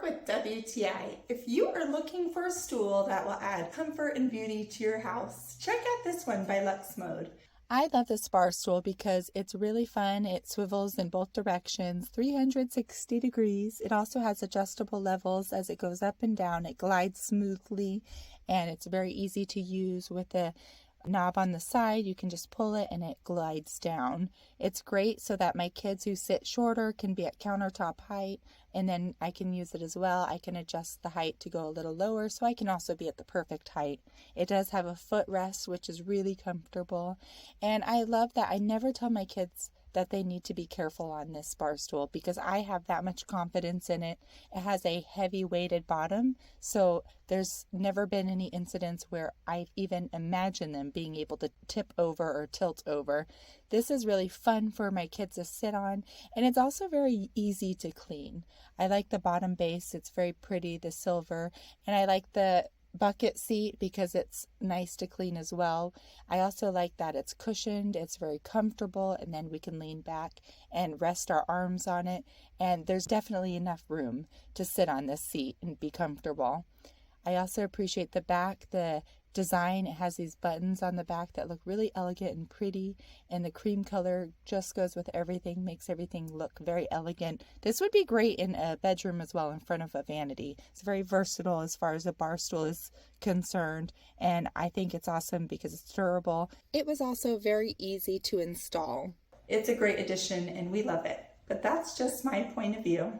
with WTI. If you are looking for a stool that will add comfort and beauty to your house, check out this one by LUXMOD. I love this bar stool because it's really fun. It swivels in both directions, 360 degrees. It also has adjustable levels as it goes up and down. It glides smoothly, and it's very easy to use with a knob on the side. You can just pull it and it glides down. It's great so that my kids who sit shorter can be at countertop height, and then I can use it as well. I can adjust the height to go a little lower so I can also be at the perfect height. It does have a footrest, which is really comfortable, and I love that I never tell my kids that they need to be careful on this bar stool because I have that much confidence in it. It has a heavy weighted bottom, so there's never been any incidents where I've even imagined them being able to tip over or tilt over. This is really fun for my kids to sit on, and it's also very easy to clean. I like the bottom base. It's very pretty, the silver, and I like the bucket seat because it's nice to clean as well. I also like that it's cushioned, it's very comfortable, and then we can lean back and rest our arms on it, and there's definitely enough room to sit on this seat and be comfortable. I also appreciate the back, the design. It has these buttons on the back that look really elegant and pretty, and the cream color just goes with everything, makes everything look very elegant. This would be great in a bedroom as well, in front of a vanity. It's very versatile as far as a bar stool is concerned, and I think it's awesome because it's durable. It was also very easy to install. It's a great addition and we love it, but that's just my point of view.